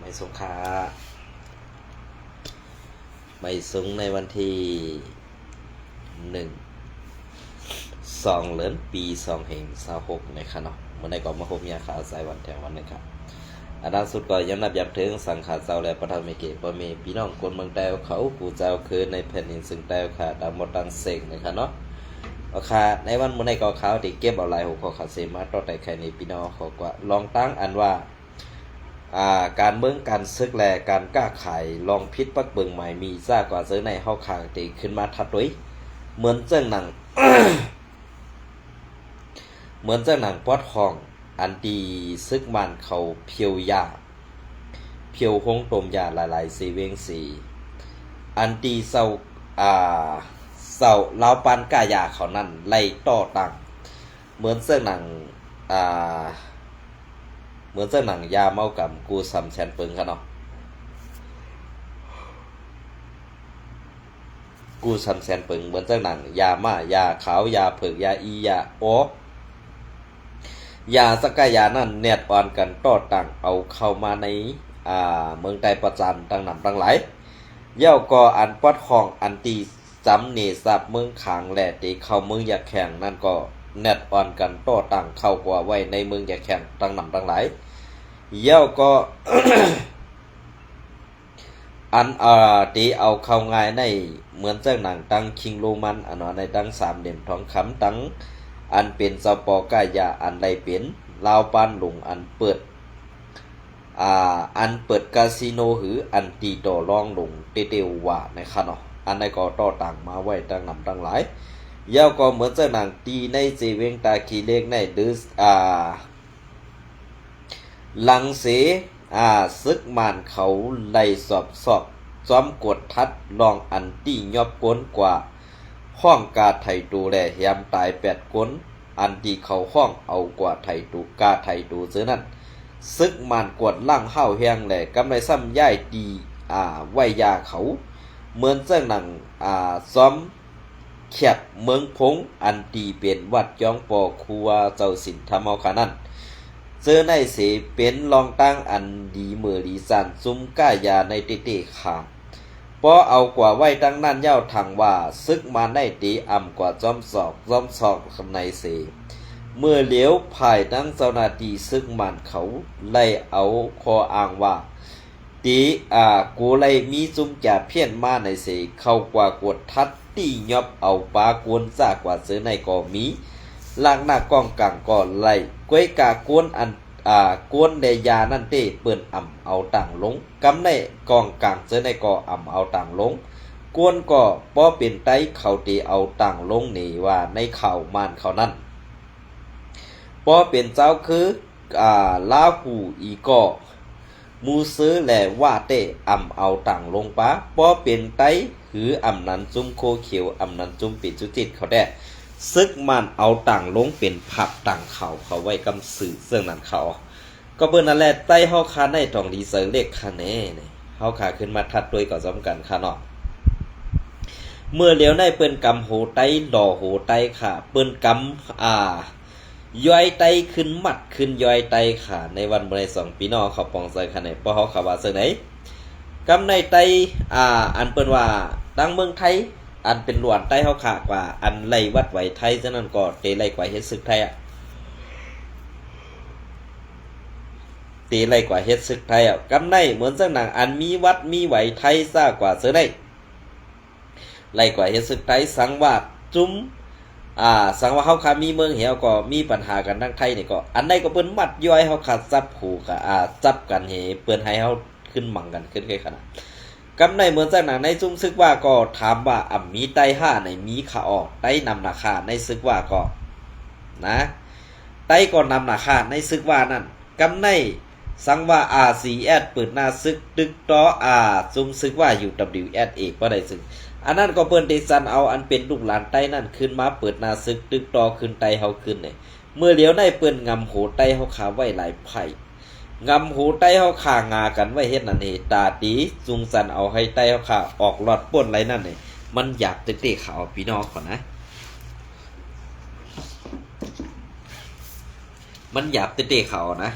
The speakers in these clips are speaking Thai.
ไม่สงขลาไม่สูงในวันที่1/2/26นะครับเนาะเมื่อใดก็มาพบยาขาวสายวันแถววันนึงครับอันล่าสุดก็ย้ำนับย้ำถึงสังขารเจ้าและประธานเมเกะมีพี่น้องคนเมืองแต้วเขาผู้เจ้าคือในแผ่นดินซึ่งแต้วค่ะดำหมดดังเสงนะครับเนาะเอาค่ะในวันเมื่อใดก็เขาที่เก็บเอาลายหัวข้อขาเสมาต่อแต่ใครในพี่น้องเขาก็ลองตั้งอันว่าการเมืองการซึกแลการกล้าขายลองพิษปักเบิงใหม่มีซ่ากว่าซื้อในเฮาคางตีขึ้นมาทัดด้วยเหมือนเจ้าหนัง เหมือนเจ้าหนังปอดห้องอันดีซึกมันเขาเพียวยาเพียวคงตมยาหลายๆสีเวงสีอันดีเศร้าเศร้าลาวปันกายาเขานั่นไล่ต่อตังเหมือนเจ้าหนังเหมือนเจ้าหนังยาเมากับกูซ้ำแชนปึงครับเนาะกูซ้ำแชนปึงเหมือนเจ้าหนังยามายาขาวยาเผือกยาอียาโอยาสกายานั่นเน็ตอ่อนกันต่อตังเอาเข้ามาในเมืองไทยประจันตั้งนำตั้งหลายเย่าก็อันปอดของอันตีจำเนซับเมืองขางแหล่ตีเข้าเมืองอยากแข่งนั่นก็เน็ตอ่อนกันต่อตังเข้ากว่าไว้ในเมืองอยากแข่งตั้งนำตั้งหลายเย่าก็ อันตีเอาเข้าง่ายในเหมือนเจ้าหนังตั้งคิงโรมันอันว่าในตั้ง3 เหรียญทองคำตั้งอันเป็นสปอกายาอันใดเป็นลาวปานหลงอันเปิดคาสิโนหืออันตีต่อรองหลงเตวว่าในคะเนาะอันใดก็ต่อต่างมาไว้ตั้งนำตั้งหลายยาวก็เหมือนเจ้าหนังตีในเจเวงตาคีเล็กในดื้อลังเสซึกมานเขาไล่สอบซ้อมกดทัดลองอันตียอบก้นกว่าห้องกาไทตูแลยามตาย8 ก้นอันที่เขาห้องเอากว่าไทตูกาไทตูเสือนั่นซึกมานกวดล่างห้าวแหงแหล่กำไรซ้ำย่ายตีไว้ยาเขาเหมือนเจ้าหนังซ้อมแคบเมืองพงอันตีเป็นวัดย้องปอครัวเจ้าสินธรรมเอาขานั่นเจอในเสเป็นรองตั้งอันดีเมื่อดีสันซุ้มก้ายาในเตขาเพราะเอากว่าไว้ตั้งนั่นเย้าทางว่าซึกมาได้ตีอ่ำกว่าจอมศอกในเสเมื่อเหลียวภายตั้งเจ้าหน้าที่ซึกมันเขาไล่เอาคออ้างว่าตีกูไล่มีจุ่มจ่าเพี้ยนมาในเสเข้ากว่ากดทัดตียอบเอาปากวนซากกว่าเสือในก่อมีลางหน้ากองกลางก่อไล่ก้วยกากวนอันกวนเดยานั่นเต้เปิ้นอ่ำเอาต่างลงกำในกองกลางเสือในก่ออ่ำเอาต่างลงกวนก็ป้อเป็นไตเขาตีเอาต่างลงนี่ว่าในเข่ามันเขานั่นป้อเป็นเจ้าคือลาหูอีก่อมูซื้อแหล่ว่าเต้อ่ำเอาต่างลงป้าป้อเป็นไตหืออ่ำนั้นจุ้มโคเขียวอ่ำนั้นจุ้มปิดจุจิตเขาแด่ซึกมันเอาต่างลงเป็นผับต่างเขาไว้กำสื่อเสื่องนั้นเขาก็เบิ่นนั่นแหละใต้เฮาคาในตองดีเซอร์เลขคะแนนเฮาขาขึ้นมาทัดด้วยก็ซ้อมกันค่ะเนาะเมื่อเหลียวในเปิ้นกำโหไตดอโหไตค่ะเปิ้นกำย่อยไตขึ้นมัดขึ้นย่อยไตค่ะในวันบ่ได้2 ปีน้อเขาปองใส่คะแนนบ่เฮาเขาว่าซื่อไหนกำในไตอันเปิ้นว่าดังเมืองไทยอันเป็นหลวนใต้เฮาขากว่าอันไล่วัดไหวไทยฉะนั้นก็เตไล่กว่าเฮ็ดศึกไทยเตไล่กว่าเฮ็ดศึกไทยกำในเหมือนจังหนังอันมีวัดมีไหวไทยซ่ากว่าเสือได้ไล่กว่าเฮ็ดศึกไทยสังวาสจุ้มสังว่าเฮาขามีเมืองเหี่ยวก็มีปัญหากันทั้งไทยนี่ก็อันใดก็เปิ้นมัดย่อยเฮาขาดจับขู่ก็จับกันให้เปิ้นให้เฮาขึ้นมั่งกันขึ้นแค่ขนาดกำในเหมือนจากหนังในจุ้มซึกว่าก็ถามว่ามีไต5ในมีขาออกไตนำนาคาในซึกว่าก็นะไตก็นำนาคาในซึกว่านั่นกำในสังว่า RCS เปิดหน้าซึกตึกต่อจุ้มซึกว่า UWS เอกบ่ได้ซึกอันนั้นก็เปิ้นได้สั่นเอาอันเป็นลูกหลานไตนั่นขึ้นมาเปิดหน้าซึกตึกต่อขึ้นไตเฮาขึ้นนี่เมื่อเหลียวในเปิ้นงำโหไตเฮาขาไว้หลายไผงำหูไตเฮาขางากันไว้เฮ็ดนั่นเฮตาตีจุงสันเอาให้ไตเฮาขาออกหลอดป่นไรนั่นนี่มันอยากเตะๆขาวพี่น้องก่อนนะมันหยาบเตะๆขาวนะ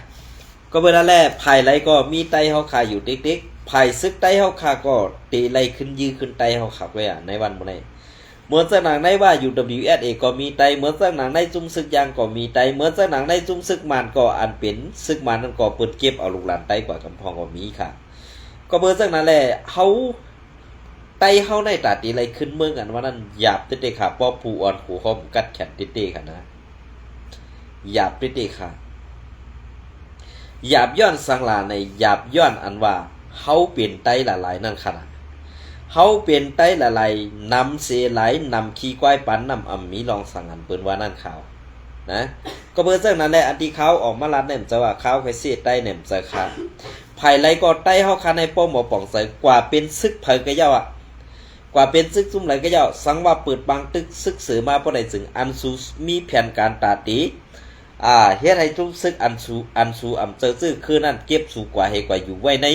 ก็เวลาแรกภายไรก็มีไตเฮาขาอยู่ติ๊กๆภายซึกไตเฮาขาก็ตีไล่ขึ้นยื้อขึ้นไตเฮาขาไว้ในวันมื้อนี้เหมือนจากหนังในว่า UWSA ก็มีไตเหมือนจากหนังในจุ่มซึกยางก็มีไตเหมือนจากหนังในจุ่มซึกมันก็อันเป็นซึกมันนั่นก็เปิดเก็บเอาลูกหลานไตกว่ากำพองก็มีค่ะก็เบิ่งจากนั้นแหละเฮาไตเฮาในตาตีไล่ขึ้นเมืองกันว่านั้นหยาบติๆค่ะป้อผู้อ่อนหูคอมกัดแขนติๆค่ะนะหยาบติๆค่ะหยาบย้อนสังลาในหยาบย้อนอันว่าเฮาเป็นไตหลายๆนั่นขนาดเฮาเป็นไตหลายๆนำเสหลายนำขี้ควายปันนำอำมีลองสั่งอันเปิ้นว่านั่นข่าวนะก็เบิ่งจังนั้นแหละอันที่เขาออกมาลัดเนี่ยจะว่าเขาไผเสียไตเนี่ยจะค่ะภายไรก็ไตเฮาคันในป้อมบ่ป่องใส่กว่าเป็นซึกเผยกะเจ้าอ่ะกว่าเป็นซึกซุ่มไหลกะเจ้าสังว่าเปิดบางตึกซึกเสือมาบ่ได้ถึงอันสูมีแผนการตาตีเฮ็ดให้จุ่มซึกอันสูอำเจอซื่อคือนั่นเก็บสูกว่าให้กว่าอยู่ไว้ใน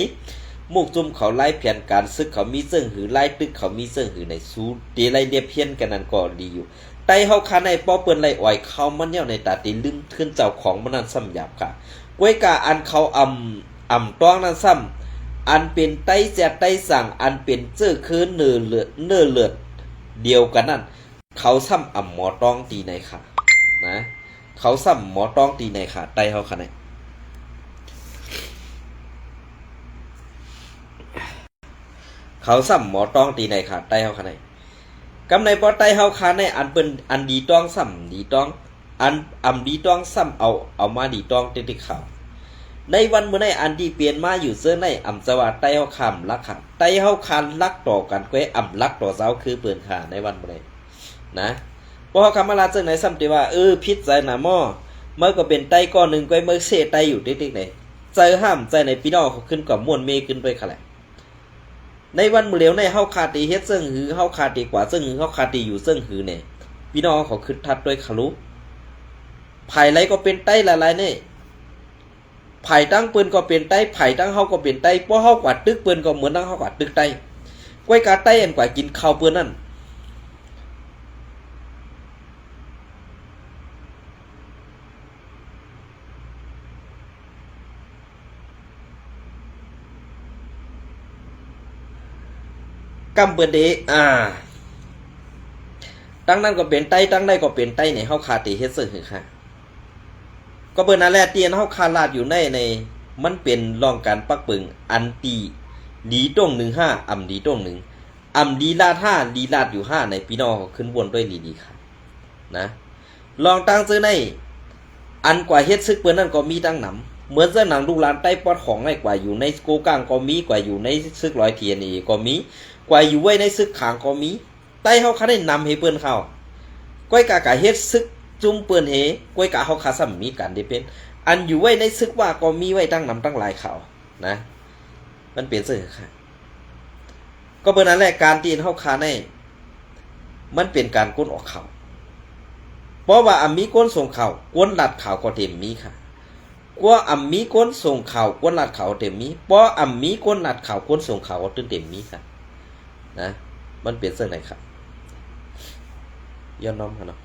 มุกจุ่มเขาไล่แผนการซึกเขามีเสิ่งหือไล่ตึกเขามีเสิ่งหือในสูตีไล่เดียเพี้ยนกันนั่นก็ดีอยู่ไตเฮาคันในป้อเปิ้นไล่อ่อยเขามันเนี่ยในตาตีลืมขึ้นเจ้าของมันนั่นซ้ำหยาบค่ะกวยกาอันเขาอำต้องนั่นซ้ำอันเป็นไตแจไตสั่งอันเป็นเจ้อคือเนื้อเลือดเดียวกันนั่นเขาซ้ำหมอต้องตีในค่ะนะเขาซ้ำหมอต้องตีในค่ะไตเฮาคันในเขาซ้ำหมอต้องตีในค่ะไตเฮาคันในกำในปอไตเฮาคันในอันเป็นอันดีต้องซ้ำดีต้องอันดีต้องซ้ำเอามาดีต้องติดข่าวในวันเมื่อในอันที่เปลี่ยนมาอยู่เสื้อในอำสวัสดิ์ไตเฮาคำลักค่ะไตเฮาคันลักต่อกันแควอำลักต่อเจ้าคือเปิ่นค่ะในวันเมื่อในนะพอคำมาลาจังไหนซ้ำที่ว่าพิษใจหนาหม้อเมื่อก็เป็นไตก้อนหนึ่งแควเมื่อเสไตอยู่ติ๊กๆไหนใจห้ามใจในพี่น้องเขาขึ้นกับม่วนเมขึ้นไปค่ะแหละในวันมื้อเหลียวในเฮาคาตีเฮ็ดซึ่งหือเฮาคาตีกว่าซึ่งหือเฮาคาตีอยู่ซึ่งหือเนี่ยพี่น้องเขาขึ้นทัดด้วยคารุภายไรก็เป็นไตหลายๆเนี่ยไผ่ตั้งปืนก็เป็นไตไผ่ตั้งเฮาก็เป็นไตเพราะเฮากว่าตึกปืนก็เหมือนตั้งเฮากว่าตึกไตกล้วยกาไตอันกว่ากินข้าวปืนนั่นกำเปิ้นเดตั้งนั้นก็เป็นไตตั้งได้ก็เป็นไตเนี่ยเฮาคาตีเฮ็ดซึ่งหือค่ะก็เปิ้นนั่นแหละเตียนเฮาคาลาดอยู่ในมันเป็นรองการปักปึงอันตีดีตรง15อำดีตรง1อำดีลาด5ดีลาดอยู่5ในพี่น้องขึ้นวนด้วยดีๆค่ะนะลองตั้งซื้อในอันกว่าเฮ็ดซึกเปิ้นนั่นก็มีตั้งหนำเหมือนเสื้อหนังลูกหลานใต้ปอดของในกว่าอยู่ในโกกลางก็มีกว่าอยู่ในซึกร้อยเทียนก็มีกว่าอยู่ไว้ในซึกขางก็มีใต้เฮาคันได้นำให้เปิ้นเข้าก้อยกะเฮ็ดซึกจุ่มเปิ้นเฮก้อยกะเฮาคาซ้ำมีกันได้เป็นอันอยู่ไว้ในซึกว่าก็มีไว้ตั้งนำตั้งหลายข่าวนะมันเปลี่ยนซื่อค่ะก็เปิ้นนั่นแหละการที่เฮาคาในมันเป็นการก้นออกข่าวเพราะว่ามีก้นส่งข่าวก้นลัดข่าวก็เต็มมีค่ะกว่ามีก้นส่งข่าวก้นลัดข่าวเต็มมีเพราะมีก้นลัดข่าวก้นส่งข่าวก็เต็มมีค่ะนะมันเปลี่ยนซื่อไหนครับย้อนน้อมค่ะเนาะ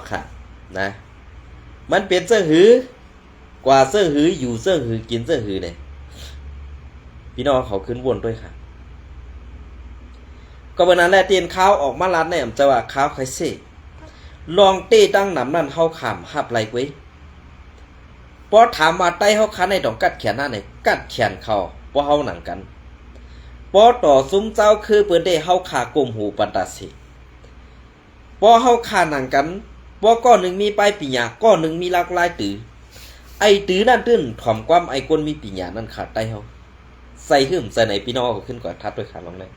ค่ะนะมันเป็นเสื้อหือกว่าเสื้อหืออยู่เสื้อหือกินเสื้อหือเนี่ยพี่น้องเขาขึ้นวนด้วยค่ะก็วันนั้นแหละเตียนข้าวออกมาลัดเนี่ยจะว่าข้าวไข่เซ่ลองเต้ตั้งหนำนั่นเฮาขามหับไหลไว้พอถามมาใต้เฮาคันในต้องกัดแขนหน้าเนี่ยกัดแขนเขาเพราะเฮาหนังกันพอต่อซุ้มเจ้าคือเปิ้นได้เฮาขากลมหูปันตาสิพอเฮาขาหนังกันพอก้อนหนึ่งมีปลายปีหยาก้อนหนึ่งมีหลากหลายตือไอตือนั่นตื้นถ่อมความไอคนมีปีหยานั่นขาดใต้เฮาใส่หึ่มใส่ไหนพี่น้องเขาขึ้นก่อนทัดด้วยขาลงเลย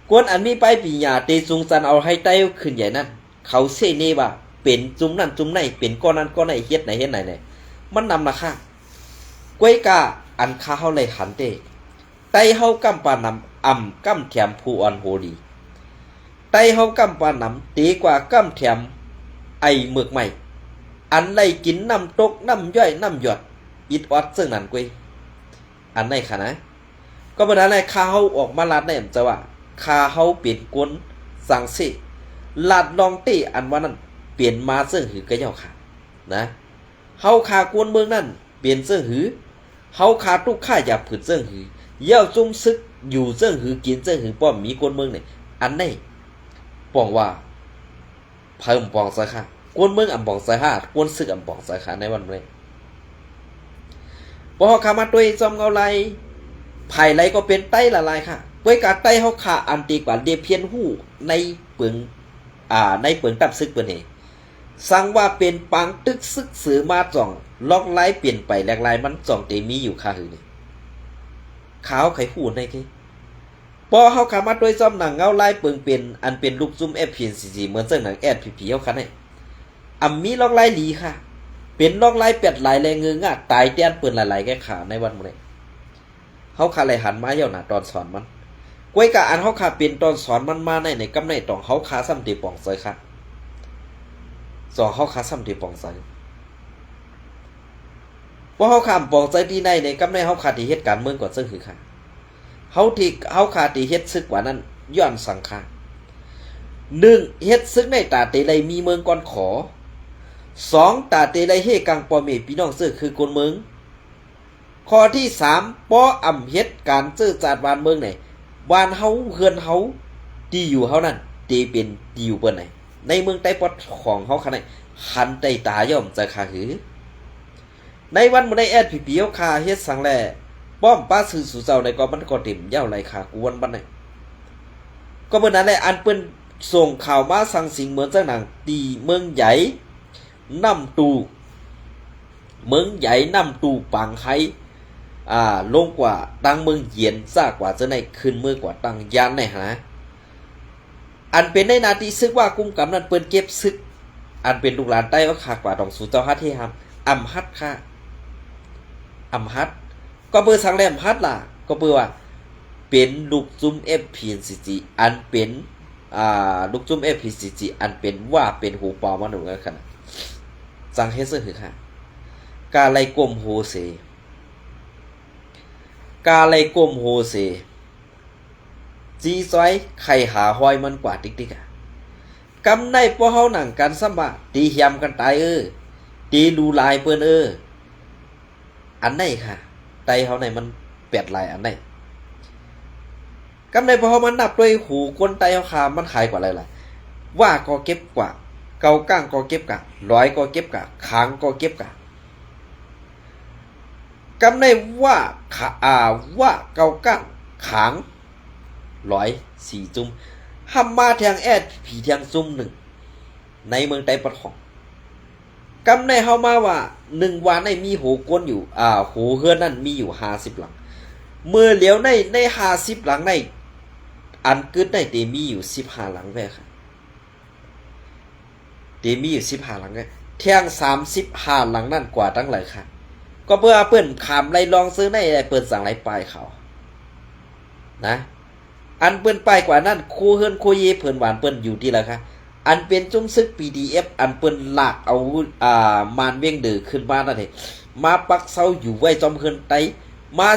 กวนอันมีปลายปีหยาเตซุงซันเอาให้ใต้ขึ้นใหญ่นั่นเขาเซเนว่าเป็นจุ่มนั่นจุ่มในเป็นก้อนนั้นก้อนไหนเฮ็ดไหนเฮ็ดไหนเนี่ยมันนำราคากวยกาอันค้าเฮาเลยหันเตไตเฮากำปานำกำแถมผู้อ่อนโหดีไตเฮากำปานำตีกว่ากำแถมไอเมือกใหม่อันไล่กินน้ำตกน้ำย่อยน้ำหยดอิดออดซึ่งนั่นกวยอันไหนค่ะนะ ก็บ่ได้แลค่าเฮาออกมาลาดได้จะว่าค่าเฮาเปลี่ยนกวนสังสิลาดลองตี้อันว่านั้นเปลี่ยนมาซึ่งหือกะเจ้าค่ะนะเฮาคากวนเมืองนั่นเปลี่ยนซึ่งหือเฮาคาทุกค่าอย่าผืดซึ่งหือเย่าจุ้มซึกอยู่ซึ่งหือกินซึ่งหือป้อมมีกวนเมืองนี่อันนี้ป้องว่าเพิ่มปองซะค่ะกวนเมืองอำปองซะค่ะกวนซึกอำปองซะค่ะในวันนี้บ่เฮาคามาด้วยจอมเงาไหลไผไหลก็เป็นไต้ละลายค่ะด้วยการไต้เฮาขาอันตีกว่าเดเพียนหู้ในเปิงในเปิงตับซึกเปิ้นเฮสั่งว่าเป็นปังตึกซึกสือมาจ่องล็อกไล่เปลี่ยนไปแหลกลายมันจ่องเตมีอยู่ค่ะหือนี่ขาวไขหูในคิพอเฮาขามาด้วยจอมหนังเงาลายเปิงเป็นอันเป็นลูกซุ่ม FPNCC เหมือนเจ้าหนัง SPP เฮาคันให้มีล็อกไล่หลีค่ะเป็นล็อกไล่เป็ดหลายแรงเงืองะตายแต้นเปิ้นหลายๆแก่ขาในวันมื้อนี้เฮาขาเลยหันมาเย่าหน้าตอนสอนมันกวยกะอันเฮาขาเป็นตอนสอนมันมาในกำในตองเฮาขาซ้ำตีป่องเซยค่ะสอเฮาขาซ้ำตีป่องเซยว่าเฮาขามป่องเซยที่ในกำในเฮาขาที่เฮ็ดการเมืองก่อนซึ่งคือค่ะเฮาที่เฮาขาที่เฮ็ดซึกกว่านั้นย้อนสังขาร1เฮ็ดซึกในตาเตไลมีเมืองก่อนขอ2ตาเตไลเฮกังปอเมพี่น้องซื้อคือคนเมืองข้อที่3ป้ออ่ำเฮ็ดการซื้อจาดวานเมืองไหนวานเฮาเฮือนเฮาที่อยู่เฮานั่นตีเป็นที่อยู่เปิ้นไหนในเมืองใต้ปอดของเฮาคันไหนหันใต้ตาย่อมจะขาหือในวันมื้อใดแอดพี่เปียวคาเฮ็ดสังแลป้อมป้าซื่อสู่เจ้าในก็มันก็เต็มยาวไหลขากวนบัดไหนก็เบิ่นนั้นแหละอันเปิ้นส่งข่าวมาสั่งสิงเหมือนจังหนังตีเมืองใหญ่น้ำตูเมืองใหญ่น้ำตูปังไห้ลงกว่าตั้งเมืองเย็นซากกว่าจะในขึ้นเมื่อกว่าตั้งยานในหาอันเป็นในนาทีซึกว่ากุ้มกำนั้นเปิ้นเก็บซึกอันเป็นลูกหลานใต้ก็ขากว่าต้องสู่เจ้าฮัดที่หำอำฮัดค่ะอำฮัดก็เปิ้นสังแรมฮัดล่ะก็เปิ้นว่าเป็นลูกจุ้ม FPNCG อันเป็นลูกจุ้ม FPNCG อันเป็นว่าเป็นหูปอมาหนูกันขนาดจังเฮ็ดซื่อคือค่ะกาไลกลมโฮเซจีซอยไข่หาหอยมันกว่าติ๊กกำในป้อเฮาหนังกันซ้ำว่าตีเหียมกันตายตีดูลายเปิ้นอันไหนค่ะไตเฮาไหนมันแปดลายอันไหนกำในป้อเฮามันนับด้วยหูคนไตเฮาขามันขายกว่าอะไรล่ะว่าก็เก็บกว่าเกาก้างก็เก็บกะร้อยก็เก็บกะค้างก็เก็บกะกำในว่าเกาก้างค้าง104จุ่มห้ำมาแทงแอดผีแทงซุ่ม1ในเมืองไต้ปะทองกำในเฮามาว่า1วันในมีโหก้นอยู่โหเฮือนนั่นมีอยู่50หลังเมื่อเหลียวใน50หลังในอันกึดได้เตมีอยู่15หลังแว่ค่ะเตมีอยู่15หลังแทง35หลังนั่นกว่าตั้งหลายค่ะก็เพื่อเปิ้นขามไล่ลองซื้อในเปิ้นสั่งไล่ปลายเขานะอันเปิ้นไปกว่านั้นคูเฮือนคูเยเพิ่นหวานเปิ้นอยู่ที่ละค่ะอันเป็นจุ้มซึก PDF อันเปิ้นลากเอามานเวียงเดือขึ้นมานั่นเองมาปักเซาอยู่ไว้จอมเฮือนไตมา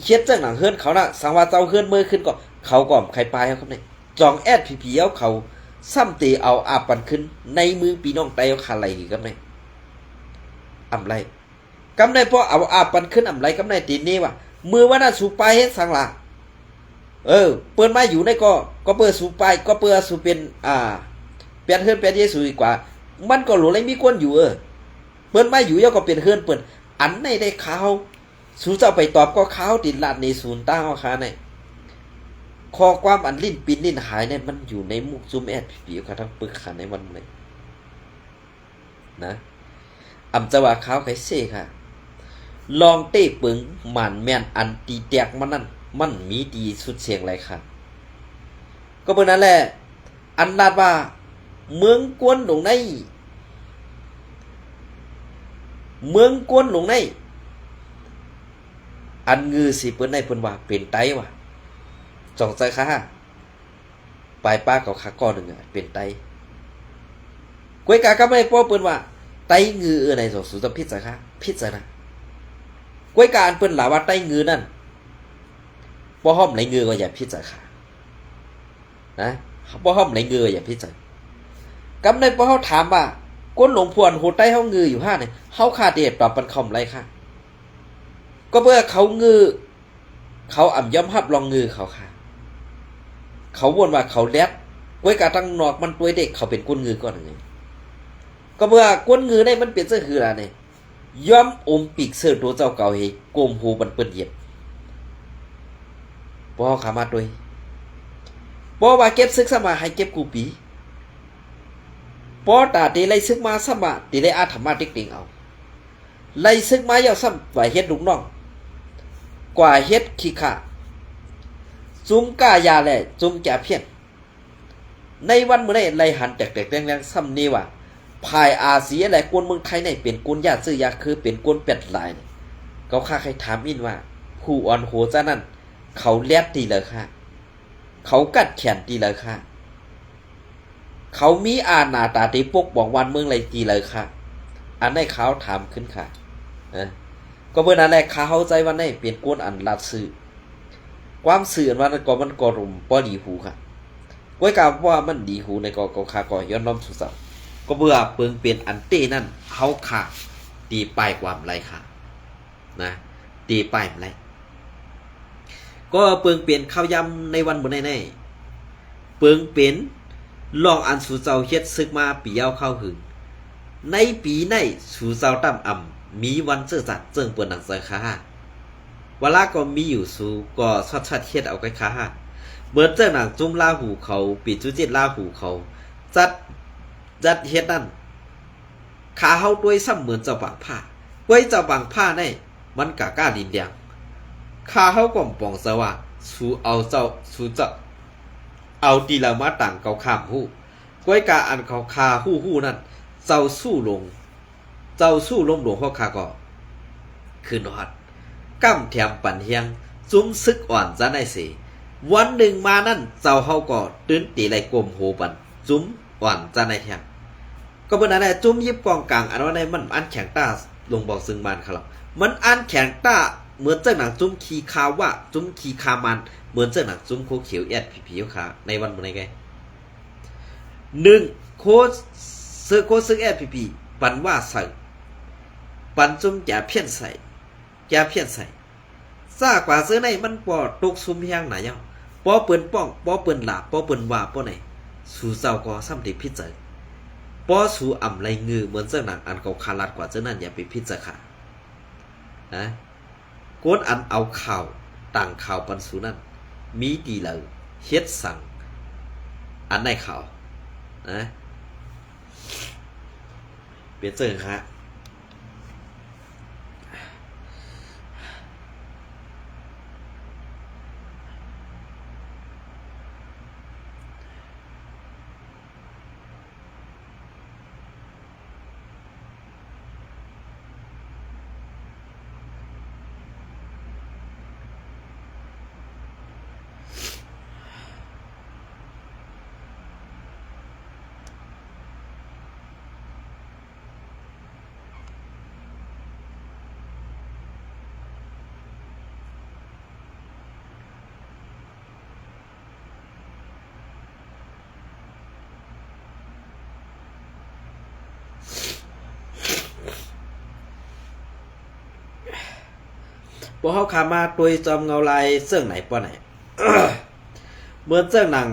เฮ็ดจังหนังเฮือนเขาน่ะสังว่าเจ้าเฮือนมือขึ้นก็เขาก็ใครปลายครับนี่จองแอดพีเอาเขาซ้ำตีเอาอาปันขึ้นในมือพี่น้องไตเอาคาไหลครับนี่อำไรกำในพอเอาอาปันขึ้นอำไรกำในตีนี้ว่ามือว่าน่ะสูปลายเฮ็ดสังล่ะเปิ้นมาอยู่ในก็เปิ้นสู่ไปก็เปิ้นสู่เป็นเปลี่ยนเฮือนเปลี่ยนเยซูดีกว่ามันก็หลเลยมีคนอยู่เปิ้นมาอยู่ยาก็เป็นเฮือนเปิ้นอันในได้ข่าวสู่เจ้าไปตอบก็ข่าวติดลาดในศูนย์ตั้งเอาคาในข้อความอันลิ้นปินลิ้นหายเนี่ยมันอยู่ในมุกซุมแอดผีๆค่ะทั้งปึกค่ะในวันนี้นะอำจะว่าข่าวไผเซ่ค่ะลองเต้ปึงหมันแม่นอันตีแตกมันนั่นมันมีดีสุดเสียงไรค่ะก็เมื่อนั้นแหละอันลาดว่าเมืองกวนหลงในอันงือสิเปิ้นในเปิ้นว่าเป็นไตว่ะจองใจค่ะปลายป้ากับขาก้อนหนึ่งเป็นไตกวยกาก็ไม่ป้อเปิ้นว่าไตงือในสองสุตพิษจ้ะค่ะพิษจ้ะนะกวยกาอันเปิ้นหลาว่าไตงือนั่น บ่ห้อมไหลเงือก็อย่าพิจารณานะบ่ห้อมไหลเงืออย่าพิจารณากำในพอเฮาถามว่าก้นหลวงพวนโหใต้เฮาเงืออยู่5เนี่ยเฮาค่าเดชปรับปันคอมไรค่ะก็เพื่อเขาเงือเขาอ่ำย่อมรับรองเงือเขาค่ะเขาบ่นว่าเขาแลดก้วยกะตั้งนอกมันตัวเด็กเขาเป็นก้นเงือก่อนไงก็เมื่อก้นเงือได้มันเป็นเสื้อคือล่ะเนี่ยย่อมอมปีกเสื้อตัวเจ้าเก่าเฮกลมหูบันเปิ้นเหยียบบ่ขามาด้วยบ่ว่าเก็บซึกสมาให้เก็บกูปีบ่ตาตีไล่ซึกมาสมาตีไล่อาธรรมะติ๊กติงเอาไล่ซึกมาเยาซ้ำว่าเฮ็ดลูกน้องกว่าเฮ็ดขี้ข้าจุ้มก้ายาแลจุ้มแก่เพี้ยนในวันมื้อนี้ไล่หันแตกๆแรงๆซ้ำนี้ว่าภายอาเซียและกวนเมืองไทยในเป็นกวนญาติซื้อยาคือเป็นกวนเป็ดหลายเขาค่าใครถามอินว่าผู้อ่อนโหซะนั่นเขาแลดตีเลยค่ะเขากัดแขนตีเลยค่ะเขามีอาณาตาตีปกบอกวันเมืองไรตีเลยค่ะอันได้เขาถามขึ้นค่ะก็เมื่อนั้นแหละเขาเข้าใจว่าในเปลี่ยนกวนอันลัดซื้อความสื่อว่านั้นก็มันก็รุมป้อดีหูค่ะก้อยกาว่ามันดีหูในก็คาก็ย้อนน้อมสุดสับก็เบื่อเปิงเปลี่ยนอันเต้นั่นเขาขาตีป้ายความไรค่ะนะตีป้ายไรก็เปิงเปลี่ยนข้าวยำในวันบนในเปิงเป็นลองอันสู่เจ้าเฮ็ดซึกมาปีเอาเข้าหึงในปีในสู่เจ้าตั้มอ่ำมีวันเสื้อจัดเจิงเปิดหนังเสือค่ะเวลาก็มีอยู่สู่ก็ชัดเฮ็ดเอาไว้ค่ะเบิดเจ้าหนังจุ้มลาหูเขาปีจุจิตลาหูเขาจัดเฮ็ดนั่นขาเฮาด้วยซ้ำเหมือนเจ้าบางผ้าไว้เจ้าบางผ้าในมันกะก้าดินแดงขาเฮาก็ปองซะว่าสู่เอาเจ้าสู่เจ้าเอาตีละมาต่างเกาข้ามหู้ก้อยกาอันเขาคาหู้นั่นเจ้าสู้ลงหลวงพ่อคาก็คืนฮอดก้ำแถมปั่นเฮียงจุ้มซึกอ่อนซะได้สิวันหนึ่งมานั่นเจ้าเฮาก็ตื่นตีไหลกลมโหปันจุ้มอ่อนซะได้แถมก็เป็นอะไรจุ้มยิบกองกลางอันว่าในมันอันแข็งต้าลงบอกซึ่งมันครับมันอันแข็งต้าเหมือนเจ้าหนังจุ้มขีคาว่าจุ้มขีคามันเหมือนเจ้าหนังจุ้มโคเขียวแอดผีขาในวันเมื่อไง1โคซึกแอดผีปันว่าใส่ปันจุ้มแก่เพี้ยนใส่ซากว่าซื้อในมันปอตกซุ่มเฮียงไหนยังปอเปิ้นป้องปอเปิ้นหลาปอเปิ้นว่าปอไหนสู่เจ้าก็ซ้ำติพิจารปอสู่อ่ำไรงือเหมือนเจ้าหนังอันเก่าคาลัดกว่าเจ้านั่นอย่าไปพิจารณานะโกนอันเอาข่าวต่างข่าวปันสู่นั่นมีดีเลยเฮ็ดสั่งอันในข่าวนะเปลี่ยนเจอฮะพวกเขาขามาตัวจอมเงาลายเสื่องไหนป้อไหน เหมือนเสื่องหนัง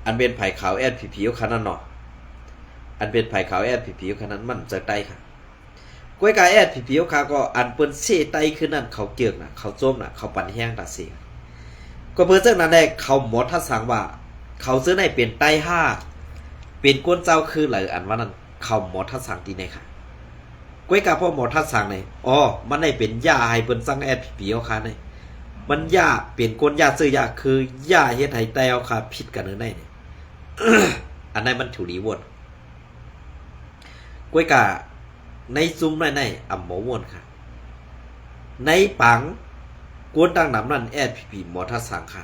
อันเป็นไผ่ขาวแอดผีๆขนาดเนาะอันเป็นไผ่ขาวแอดผีๆขนาดมันจะไตค่ะก้อยกาแอดผีๆขาก็อันเปิ้นเสไตขึ้นนั่นเขาเกี่ยงน่ะเขาโจมน่ะเขาปั่นแห้งตัดเสียก็เพิ่นเสื่องนั้นได้เขาหมอทัดสังว่าเขาซื้อในเป็นไต5เป็นก้นเจ้าคือหลายอันว่านั้นเขาหมอทัดสังตีในค่ะก้อยกาพ่อหมอทัดสั่งเลยมันได้เป็นยาให้เปิ้นสั่งแอดผีเอาค่ะเนี่ยมันยาเป็นก้นยาซื้อยาคือยาเฮ็ดให้แตวค่ะผิดกันได้เนี่ย อันนั้นมันถูดีวนก้อยกาในซุ้มในอ่ำหมอวนค่ะในปังกวนดังน้ำนั่นแอดผีหมอทัดสั่งค่ะ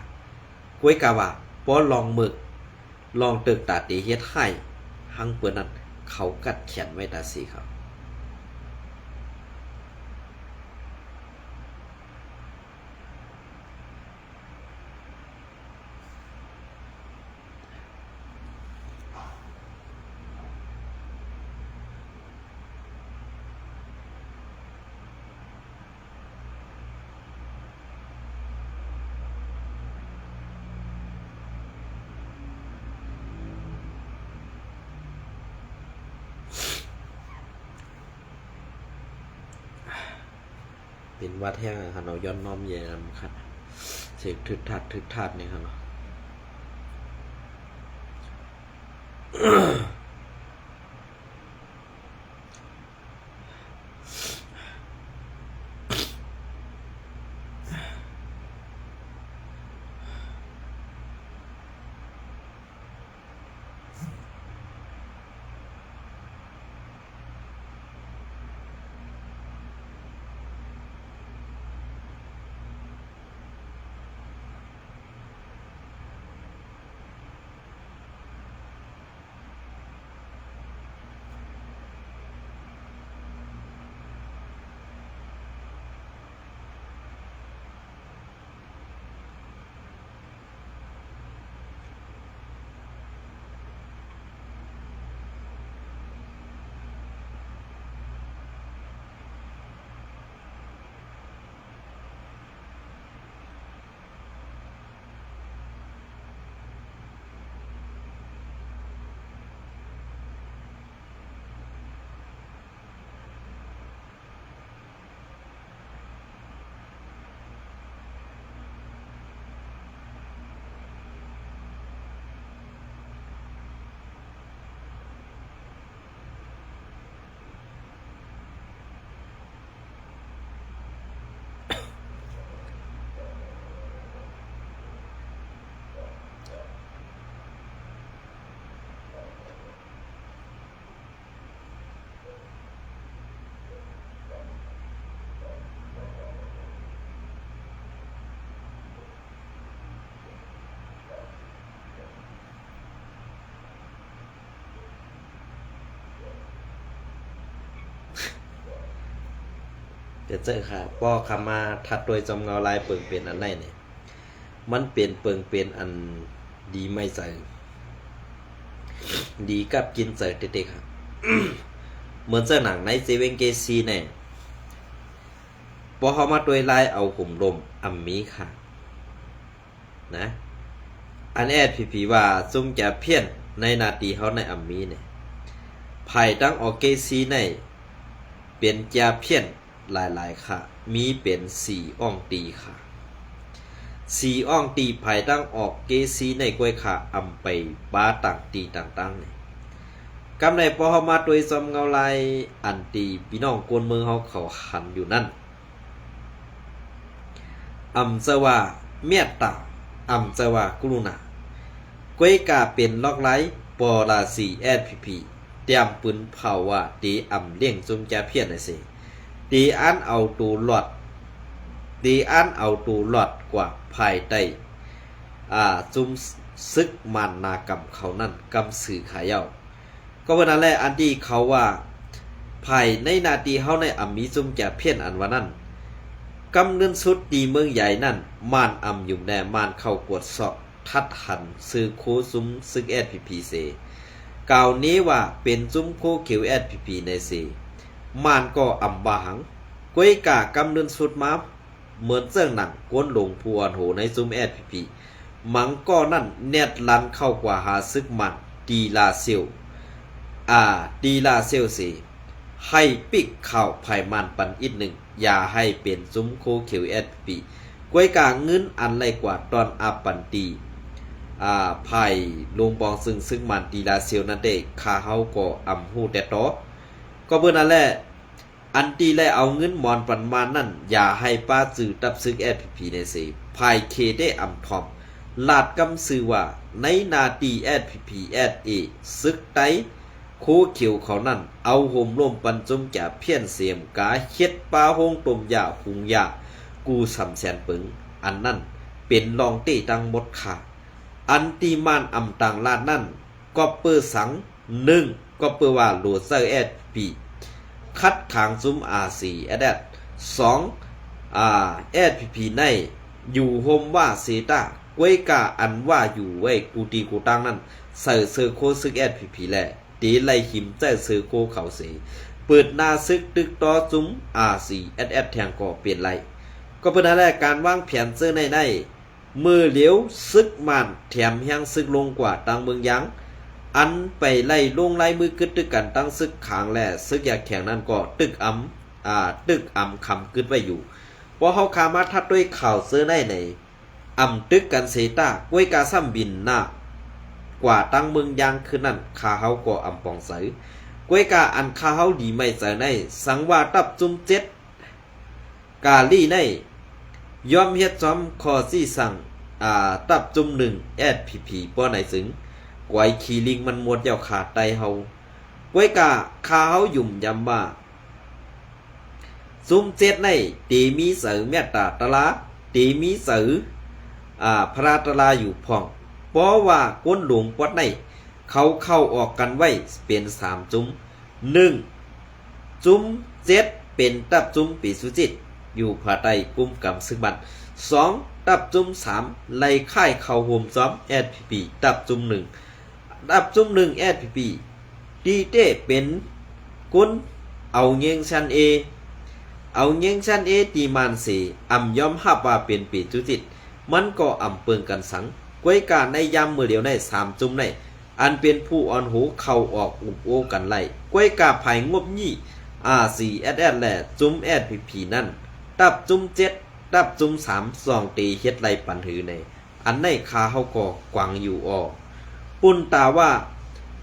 ก้อยกาว่าป้อลองมึกลองตึกตาตีเฮ็ดให้หังเปิ้นนั้นเขากัดแขนไว้ตาสีครับ เป็นวัดแห้งครับเราย้อนน้อมแย่ครับเสกทึกทัดนี่ครับเนาะ เดี๋ยวเจอค่ะป้อคำมาทัดโดยจอมเงาลายเปิงเป็นอันไรเนี่ยมันเป็นเปิงเป็นอันดีไม่ใส่ดีกับกินใส่เด็กๆครับ เหมือนเสื้อหนังในเซเว่นเกซีเนี่ยพอเขามาโดยลายเอาหุ่มลมอัมมีค่ะนะอันแอดผีว่าซุ่มจะเพี้ยนในนาทีเขาในอัมมีเนี่ยไผ่ตั้งออกเกซีในเป็นจะเพี้ยนหลายๆค่ะมีเป็น4อ่องตีค่ะ4อ่องตีไผ่ตั้งออกเกซีในกล้วยค่ะอำไปบ้าต่างตีต่างๆเนี่ยกำในพอเขามาโดยซอมเงาลายอันตีพี่น้องกวนมือเขาหันอยู่นั่นอำเสว่าเมียตาอำเสว่ากรุณากล้วยกาเป็นล็อกไลปอราสีแอดพีเตรียมปืนเผาว่าตีอำเลี้ยงจุมจะเพี้ยนไอเสตีอันเอาตูหลอดกว่าภายใต้จุมซึกมันนากรรมเขานั่นกำสื่อขายเย้าก็วันนั้นแหละอันที่เขาว่าภายในนาทีเขาในอัมมีจุมจะเพี้ยนอันว่านั่นกำเนินสุดตีเมืองใหญ่นั่นมานอำอยู่แน่มานเข้ากวดสอบทัดหันซื้อโคซุมซึกแอดพีเซกล่าวนี้ว่าเป็นจุมโคเขียวแอดพีในเซมานก็อำบาหังกวยกากำเนินสุดมาเหมือนเสื่องหนังก้นหลงพวนโหในซุมแอดพีมังก็นั่นแนดลันเข้ากว่าหาซึกมันดีลาเซลสิให้ปิกข่าวภายมันปันอีกหนึ่งอย่าให้เป็นซุ้มโคเขียวแอดปีกวยกาเงินอันไรกว่าตอนอาปันตีภายลงปองซึ่งมันดีลาเซลนั่นเด้คาเฮาก็อำฮูแต่ตอก็เบิ่นนั่นแหละอันตีและเอาเงินมอนปันมานั่นอย่าให้ป้าจื้อตับซึกแอดพีในเสภายเคได้อำทอมลาดกำซื้อว่าในนาตีแอดพีแอดเอซึกไตโคเขียวเขานั่นเอาห่มร่มปันจมแก่เพี้ยนเสียมกาเฮ็ดปลาห้องต้มยาหุงยากูสำแสนปึงอันนั่นเป็นรองตีตังหมดค่ะอันตีมานอำต่างลาดนั่นก็เปื้อสัง1ก็เปื้อว่าโหลเซอร์แอดปีคัดทางซุ้มR4แอด2แอดพีในอยู่โฮมว่าเซตากวยกาอันว่าอยู่ไว้กูตีกูตังนั่นใส่เซอร์โคซึกแอดพีแลตีไล่หิมใจซื้อโคเขาเสเปิดหน้าซึกตึกต่อจุ้มR4SS แทงก่อเปลี่ยนไล่ก็เป็นอะไรการวางแผนซื้อในมือเหลียวซึกมันแถมแห้งซึกลงกว่าตังเมืองยังอันไปไล่ลงไล่มือกึดตึกกันตั้งซึกขางแหล่ซึกอยากแข่งนั่นก็ตึกอำคำกึดไว้อยู่ พอเฮาขามาทัดด้วยข่าวเสื้อในอำตึกกันเสตากวยกาซ้ำบินหน้ากว่าตั้งเมืองยางคือนั่นคาเฮาก็อำปองใสกวยกาอันคาเฮาดีไม่ใส่ในสังว่าตับจุมเจ็ดกาลี่ในยอมเฮ็ดจอมคอซี่สั่งตับจุมหนึ่งSPP ป้อไหนสึงกวยขี่ลิงมันมวดยาวขาดไตเฮากวยกาคาเฮายุ่มยำว่าซุมเจ็ดในตีมีเสือเมตตาตะลาตีมีเสือพระตะลาอยู่พ่องเพราะว่าก้นหลวงวัดในเขาเข้าออกกันไว้เป็น3จุ้ม1จุ้ม7เป็นตับจุ้มปีสุจิตอยู่ภายใต้กุมกำซึ่งบัน2ตับจุ้ม3ไล่ค่ายเข้าโฮมซ้อม SPP ตับจุ้ม1ตับจุ้ม1 SPP ดีเต้เป็นก้นเอาเงียงชันเอาเงียงชันตีมานสีอำย่อมหับว่าเป็นปีจุจิตมันก็อำเปิงกันสังกวยกาในยามมือเดียวใน3จุ้มในอันเป็นผู้อ่อนหูเข้าออกอุบโอกันไล่กวยกาภายงบยี่4SS และจุ้ม SPP นั่นตับจุ้ม7ตับจุ้ม3 2ตีเฮ็ดไล่ปันหือในอันในคาเฮาก็กวางอยู่ออปุ่นตาว่า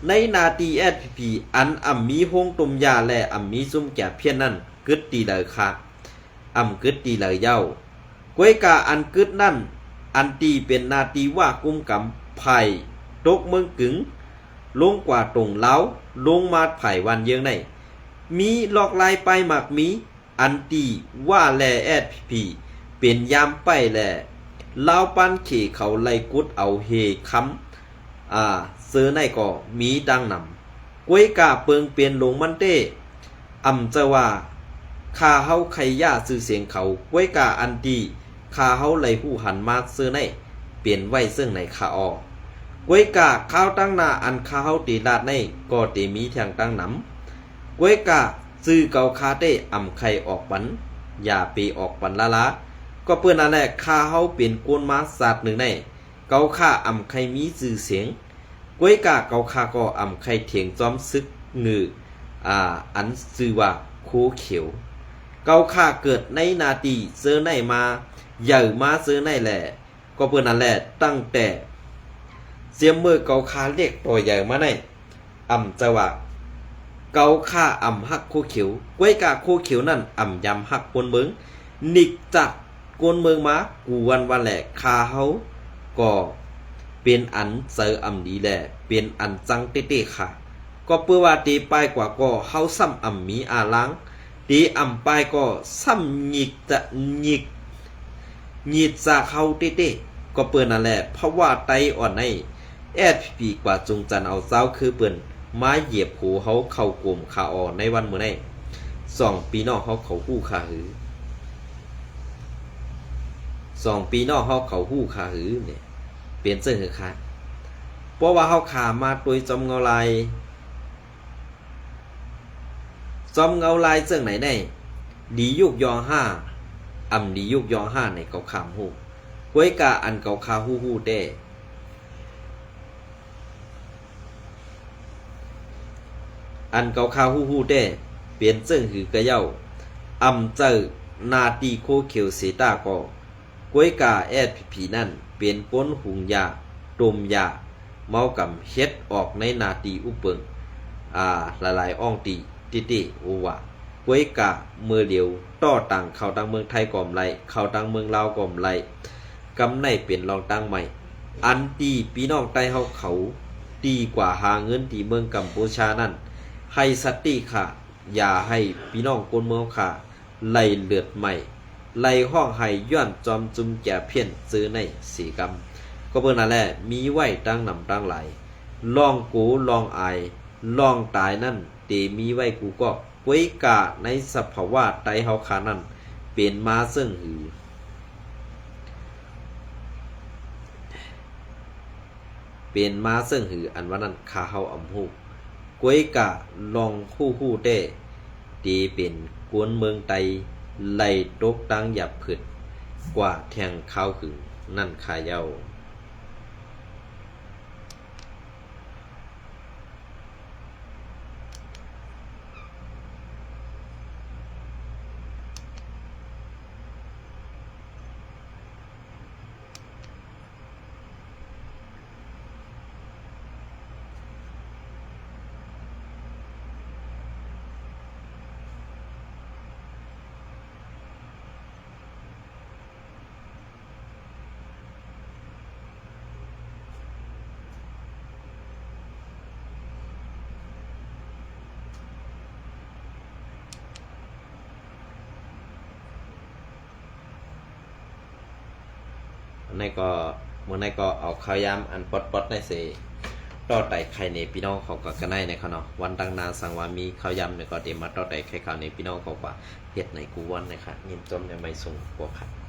ในนาตี SPP อันอำมีโฮงตุมยาและอำมีจุ้มแก่เพี้ยนนั่นกึดตีเลยค่ะอำกึดตีเลยเย้ากวยกาอันกึดนั่นอันตีเป็นนาตีว่ากุมกำไผ่ตกเมืองกึ๋งลงกว่าตรงเล้าลงมาไผ่วันเยืองในมีหลอกลายไปหมักมีอันตีว่าแลSPPเป็นยามไปแลเล้าปันเขเขาไล่กุดเอาเฮค้ำเสือในก็มีดังนำกวยกาเปิงเปลี่ยนลงมันเต้อำจะว่าคาเฮาไขย่าซื้อเสียงเขากวยกาอันดีคาเฮาไล่ผู้หันมาซื้อในเปลี่ยนไว้ซึ่งในคาออกวยกาข้าวตั้งนาอันคาเฮาตีลาดในก็ตีมีทางตั้งนำกวยกาซื้อเกาคาเต้อำไข่ออกปันอย่าปีออกปันละก็เพื่อนนั่นแหละคาเฮาเปลี่ยนกวนมาศาสตร์หนึ่งในเกาคาอำไข่มีซื้อเสียงกวยกาเกาคาก็อำไข่เถียงจอมซึกงืออันซื้อว่าโคเขียวเกาค่าเกิดในนาทีเสื้อในมาใหญ่มาเสื้อในแหละก็เพื่อนนั่นแหละตั้งแต่เสียมมือเกาค่าเล็กตัวใหญ่มาในจะว่าเกาค่าหักโคเขียวกวยกาโคเขียวนั่นยำหักกวนเมืองนิกจากกวนเมืองมากูวันแหละคาเฮาก็เป็นอันเสือดีแหละเป็นอันจังเต้ๆค่ะก็เพื่อว่าตีไปกว่าก็เฮาซ้ำมีอาลังตีไปก็ซ้ำหยิกจะหยิกจากเฮาเต้ๆก็เปิ้นนั่นแหละเพราะว่าไตอ่อนในSPPกว่าจงจันเอาเจ้าคือเปิ้นมาเหยียบหูเฮาเข้ากลุ่มขาอ่อนในวันมื้อนี้2ปีนอกเฮาเขาฮู้ขาหือ2ปีนอกเฮาเขาฮู้ขาหือเนี่ยเปลี่ยนเสื้อหือค่ะเพราะว่าเฮาขามาโดยจอมเงาลายจอมเงาลายเสื้อไหนได้ดียุกยอง5ดียุกยอง5ในเกาขามฮู้กวยกาอันเกาคาฮู้เด้อันเกาคาฮู้เด้เปลี่ยนเสื้อหือกะเย้าเจอนาตีโคเขียวเสตาก็กวยกาSPPนั่นเป็นก้นหุงยาดมยาเมากำเฮ็ดออกในนาตีอุเปิงหลายๆอ่องตีติโอวะกวยกาเมื่อเดียวต่อตังเข้าตังเมืองไทยก่อมไรเข้าตังเมืองลาวก่อมไรกำในเป็นรองตังใหม่อันตีพี่น้องใต้เฮาเขาดีกว่าหาเงินที่เมืองกัมพูชานั่นให้สติค่ะอย่าให้พี่น้องคนเมืองค่ะไล่เลือดใหม่ไล่ห้องให้ย้อนจอมจุมแก่เพี้ยนซื้อในสีกรรมก็เบิ่งนั่นแหละมีไว้ตั้งนำตั้งหลายลองกูลองอายลองตายนั่นเตมีไว้กูก็กวยกาในสภาวะไตเฮาขานั่นเป็นมาซึ่งหือเป็นมาซึ่งหืออันว่านั้นคาเฮาฮู้กวยกาลองฮู้เด้ตีเป็นกวนเมืองไตไล่ตกตังหยับผึดกว่าแทงข้าวขึงนั่นขาเย้า ในก็เมื่อในก็เอาข้าวยำอันปดในเสต่อไต่ไข่ในพี่น้องเขาก็กันได้ในเขาเนาะวันตั้งนานสั่งว่ามีข้าวยำเนี่ยก็เดี๋ยวมาต่อไต่ไข่ขาวในพี่น้องเขาว่าเฮ็ดในกูวันนะคะยินจมในไม่ส่งพวกค่ะ